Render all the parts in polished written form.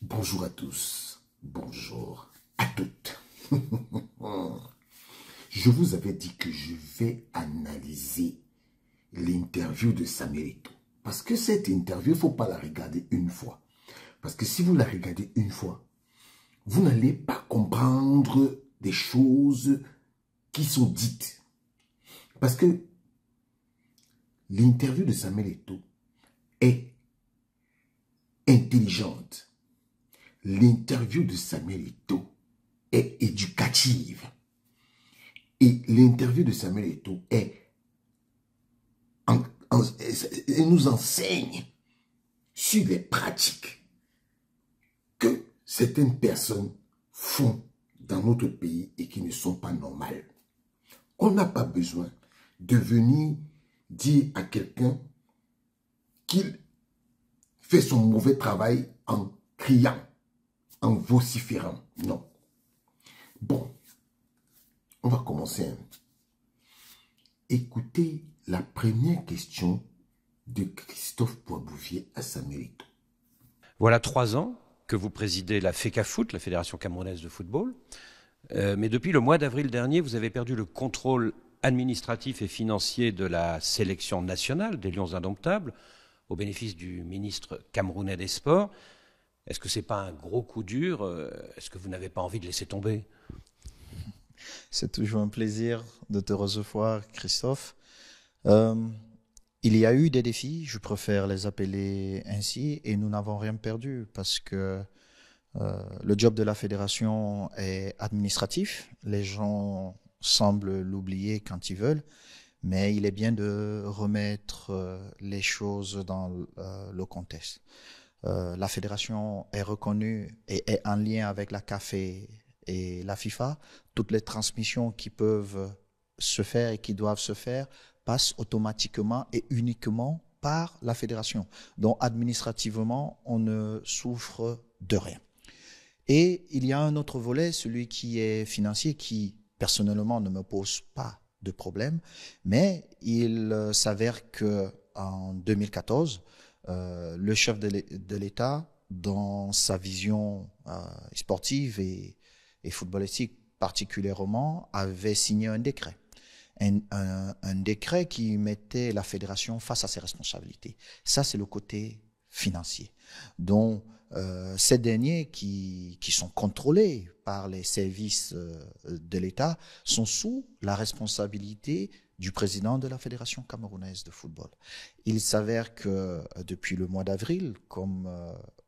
Bonjour à tous, bonjour à toutes. Je vous avais dit que je vais analyser l'interview de Samuel Eto'o. Parce que cette interview, il ne faut pas la regarder une fois. Parce que si vous la regardez une fois, vous n'allez pas comprendre des choses qui sont dites. Parce que l'interview de Samuel Eto'o est intelligente. L'interview de Samuel Eto'o est éducative. Et l'interview de Samuel Eto'o elle nous enseigne sur les pratiques que certaines personnes font dans notre pays et qui ne sont pas normales. On n'a pas besoin de venir dire à quelqu'un qu'il fait son mauvais travail en criant, en vociférant. Non. Bon, on va commencer. Écoutez la première question de Christophe Poisbouvier à Samuel Eto'o. Voilà 3 ans que vous présidez la FECAFOOT, la Fédération camerounaise de football. Mais depuis le mois d'avril dernier, vous avez perdu le contrôle administratif et financier de la sélection nationale des Lions Indomptables au bénéfice du ministre camerounais des Sports. Est-ce que ce n'est pas un gros coup dur? Est-ce que vous n'avez pas envie de laisser tomber? C'est toujours un plaisir de te recevoir, Christophe. Il y a eu des défis, je préfère les appeler ainsi, et nous n'avons rien perdu parce que le job de la fédération est administratif. Les gens semblent l'oublier quand ils veulent, mais il est bien de remettre les choses dans le contexte. La fédération est reconnue et est en lien avec la CAF et la FIFA. Toutes les transmissions qui peuvent se faire et qui doivent se faire passent automatiquement et uniquement par la fédération. Donc administrativement, on ne souffre de rien. Et il y a un autre volet, celui qui est financier, qui personnellement ne me pose pas de problème, mais il s'avère qu'en 2014, le chef de l'État, dans sa vision sportive et footballistique particulièrement, avait signé un décret. Un décret qui mettait la fédération face à ses responsabilités. Ça, c'est le côté financier. Donc, ces derniers qui sont contrôlés par les services de l'État sont sous la responsabilité du président de la Fédération camerounaise de football. Il s'avère que depuis le mois d'avril, comme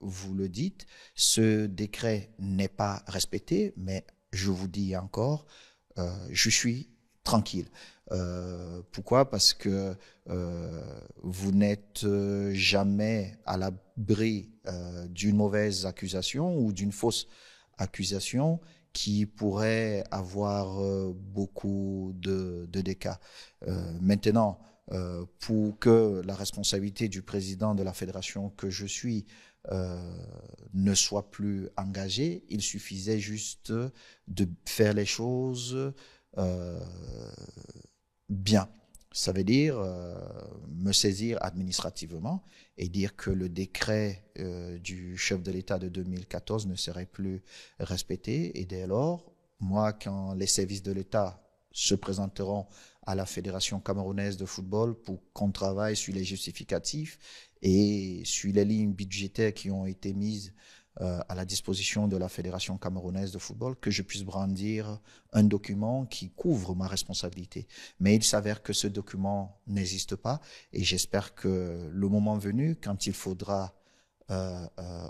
vous le dites, ce décret n'est pas respecté, mais je vous dis encore, je suis tranquille. Pourquoi? Parce que vous n'êtes jamais à l'abri d'une mauvaise accusation ou d'une fausse accusation qui pourrait avoir beaucoup de dégâts. Maintenant, pour que la responsabilité du président de la fédération que je suis ne soit plus engagée, il suffisait juste de faire les choses bien. Ça veut dire me saisir administrativement et dire que le décret du chef de l'État de 2014 ne serait plus respecté. Et dès lors, moi, quand les services de l'État se présenteront à la Fédération camerounaise de football pour qu'on travaille sur les justificatifs et sur les lignes budgétaires qui ont été mises à la disposition de la Fédération camerounaise de football, que je puisse brandir un document qui couvre ma responsabilité. Mais il s'avère que ce document n'existe pas et j'espère que le moment venu, quand il faudra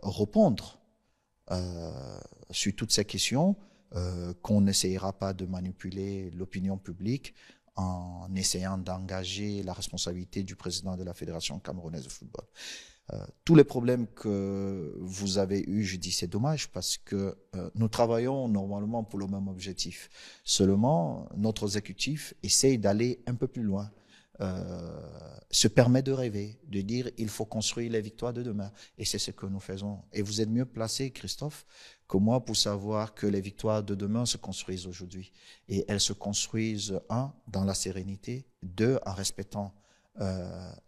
répondre sur toutes ces questions, qu'on n'essayera pas de manipuler l'opinion publique en essayant d'engager la responsabilité du président de la Fédération camerounaise de football. Tous les problèmes que vous avez eus, je dis c'est dommage parce que nous travaillons normalement pour le même objectif. Seulement, notre exécutif essaye d'aller un peu plus loin, se permet de rêver, de dire il faut construire les victoires de demain. Et c'est ce que nous faisons. Et vous êtes mieux placé, Christophe, que moi pour savoir que les victoires de demain se construisent aujourd'hui. Et elles se construisent, un, dans la sérénité, deux, en respectant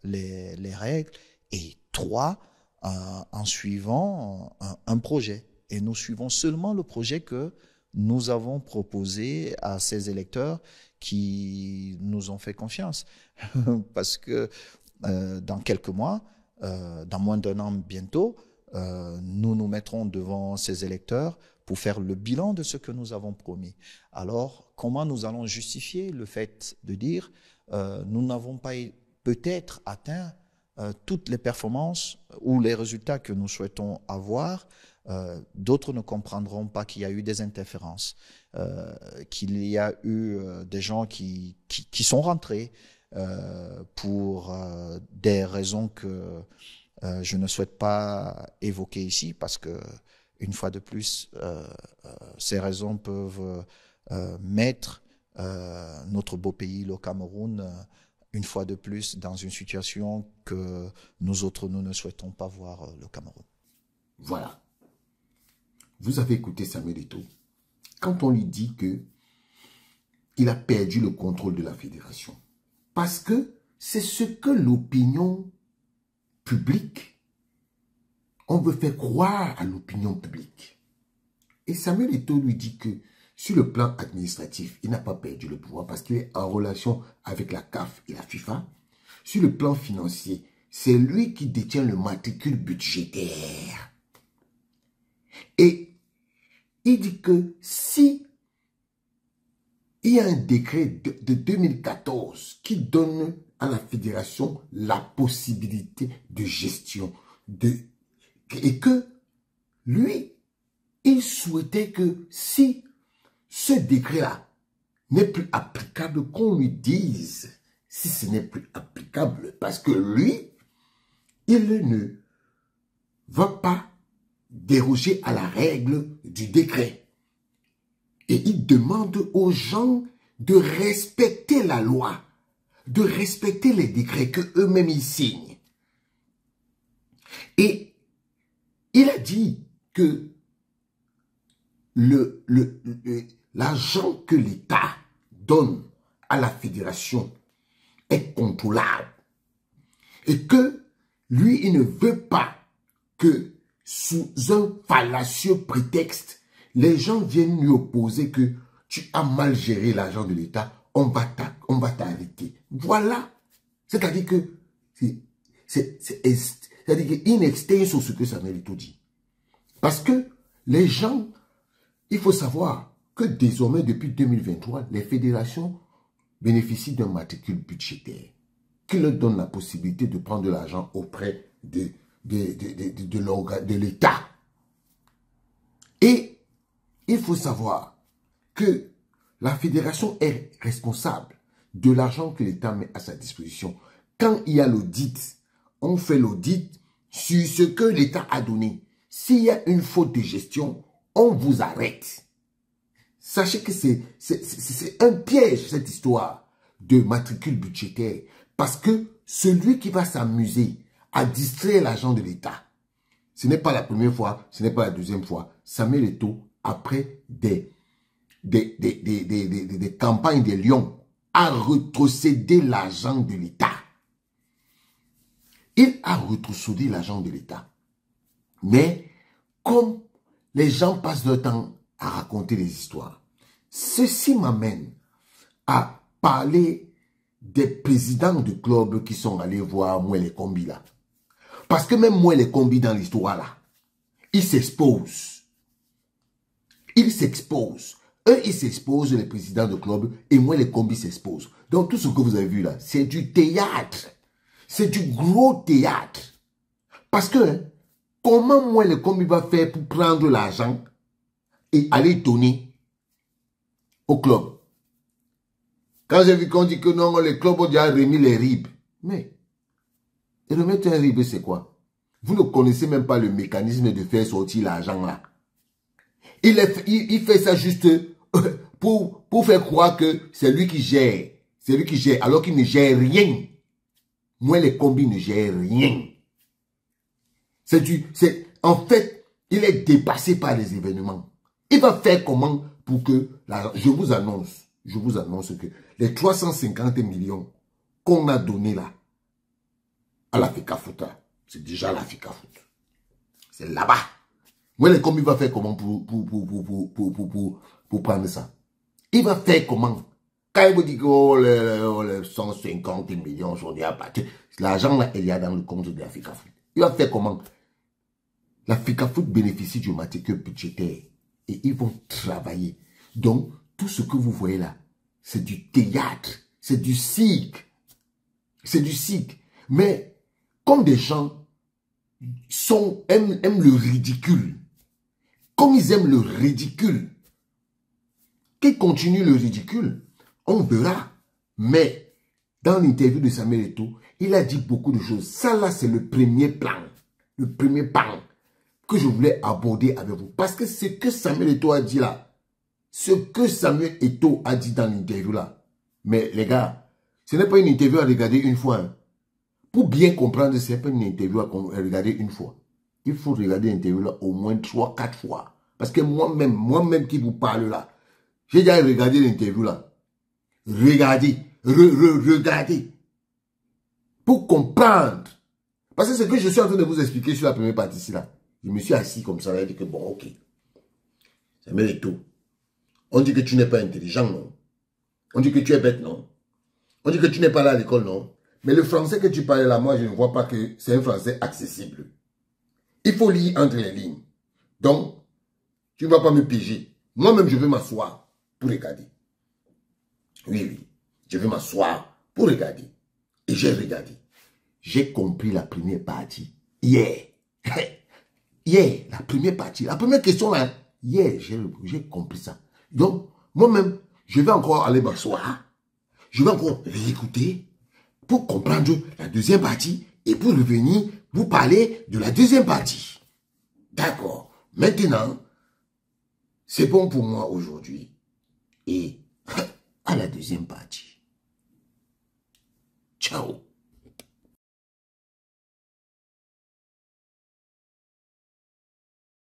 les règles, et trois, en suivant un projet. Et nous suivons seulement le projet que nous avons proposé à ces électeurs qui nous ont fait confiance. Parce que dans quelques mois, dans moins d'un an bientôt, nous nous mettrons devant ces électeurs pour faire le bilan de ce que nous avons promis. Alors, comment nous allons justifier le fait de dire nous n'avons pas peut-être atteint toutes les performances ou les résultats que nous souhaitons avoir? D'autres ne comprendront pas qu'il y a eu des interférences, qu'il y a eu des gens qui sont rentrés pour des raisons que je ne souhaite pas évoquer ici, parce que, une fois de plus, ces raisons peuvent mettre notre beau pays, le Cameroun, une fois de plus, dans une situation que nous autres, nous ne souhaitons pas voir le Cameroun. Voilà. Vous avez écouté Samuel Eto'o. Quand on lui dit que il a perdu le contrôle de la fédération, parce que c'est ce que l'opinion publique, on veut faire croire à l'opinion publique. Et Samuel Eto'o lui dit que sur le plan administratif, il n'a pas perdu le pouvoir parce qu'il est en relation avec la CAF et la FIFA. Sur le plan financier, c'est lui qui détient le matricule budgétaire. Et il dit que si il y a un décret de 2014 qui donne à la fédération la possibilité de gestion, et que lui, il souhaitait que si ce décret-là n'est plus applicable, qu'on lui dise si ce n'est plus applicable, parce que lui, il ne va pas déroger à la règle du décret. Et il demande aux gens de respecter la loi, de respecter les décrets qu'eux-mêmes ils signent. Et il a dit que l'argent que l'État donne à la fédération est contrôlable. Et que lui, il ne veut pas que sous un fallacieux prétexte, les gens viennent lui opposer que tu as mal géré l'argent de l'État, on va t'arrêter. Voilà. C'est-à-dire que c'est-à-dire qu'il externe sur ce que Samuel Eto'o dit. Parce que les gens, il faut savoir que désormais, depuis 2023, les fédérations bénéficient d'un matricule budgétaire qui leur donne la possibilité de prendre de l'argent auprès de l'État. Et il faut savoir que la fédération est responsable de l'argent que l'État met à sa disposition. Quand il y a l'audit, on fait l'audit sur ce que l'État a donné. S'il y a une faute de gestion, on vous arrête. Sachez que c'est un piège, cette histoire de matricule budgétaire. Parce que celui qui va s'amuser à distraire l'argent de l'État, ce n'est pas la première fois, ce n'est pas la deuxième fois. Samuel Eto'o, après des campagnes de Lyon, a retrocédé l'argent de l'État. Il a retrocédé l'argent de l'État. Mais comme les gens passent leur temps à raconter des histoires, ceci m'amène à parler des présidents de clubs qui sont allés voir Mwele Kombi là. Parce que même Mwele Kombi dans l'histoire là, il s'expose. Il s'expose. Eux, ils s'exposent, les présidents de clubs, et Mwele Kombi s'expose. Donc tout ce que vous avez vu là, c'est du théâtre. C'est du gros théâtre. Parce que, comment Mwele Kombi va faire pour prendre l'argent et aller donner au club? Quand j'ai vu qu'on dit que non, les clubs ont déjà remis les RIB. Mais, remettre un RIB, c'est quoi? Vous ne connaissez même pas le mécanisme de faire sortir l'argent là. Il fait ça juste pour faire croire que c'est lui qui gère. C'est lui qui gère, alors qu'il ne gère rien. Mwele Kombi ne gère rien. En fait, il est dépassé par les événements. Il va faire comment pour que, je vous annonce que les 350 millions qu'on a donnés là, à la FECAFOOT, c'est déjà la FECAFOOT. C'est là-bas. Moi, les commis va faire comment pour prendre ça? Il va faire comment? Quand il vous dit que oh, les 150 millions sont déjà partis, l'argent là, il y a dans le compte de la FICAFOOT. Il va faire comment? La FICAFOOT bénéficie du matériel budgétaire et ils vont travailler. Donc, tout ce que vous voyez là, c'est du théâtre, c'est du cirque. C'est du cirque. Mais, comme des gens aiment le ridicule, comme ils aiment le ridicule, qu'ils continuent le ridicule, on verra. Mais, dans l'interview de Samuel Eto'o, il a dit beaucoup de choses. Ça là, c'est le premier plan. Le premier plan que je voulais aborder avec vous. Parce que ce que Samuel Eto'o a dit là, ce que Samuel Eto'o a dit dans l'interview là, mais les gars, ce n'est pas une interview à regarder une fois. Hein. Pour bien comprendre, ce n'est pas une interview à regarder une fois. Il faut regarder l'interview là au moins 3-4 fois. Parce que moi-même qui vous parle là, j'ai déjà regardé l'interview là. Regardez, regardez. Pour comprendre. Parce que ce que je suis en train de vous expliquer sur la première partie ici là, je me suis assis comme ça, et dit que bon, ok. Samuel Eto'o. On dit que tu n'es pas intelligent, non? On dit que tu es bête, non? On dit que tu n'es pas là à l'école, non? Mais le français que tu parles là, moi, je ne vois pas que c'est un français accessible. Il faut lire entre les lignes. Donc, tu ne vas pas me piéger. Moi-même, je vais m'asseoir pour regarder. Oui, oui. Je vais m'asseoir pour regarder. Et j'ai regardé. J'ai compris la première partie. Hier. Hier, la première partie. La première question là. Hier, j'ai compris ça. Donc, moi-même, je vais encore aller m'asseoir. Je vais encore réécouter pour comprendre la deuxième partie et pour revenir vous parler de la deuxième partie. D'accord. Maintenant, c'est bon pour moi aujourd'hui. Et à la deuxième partie. Ciao.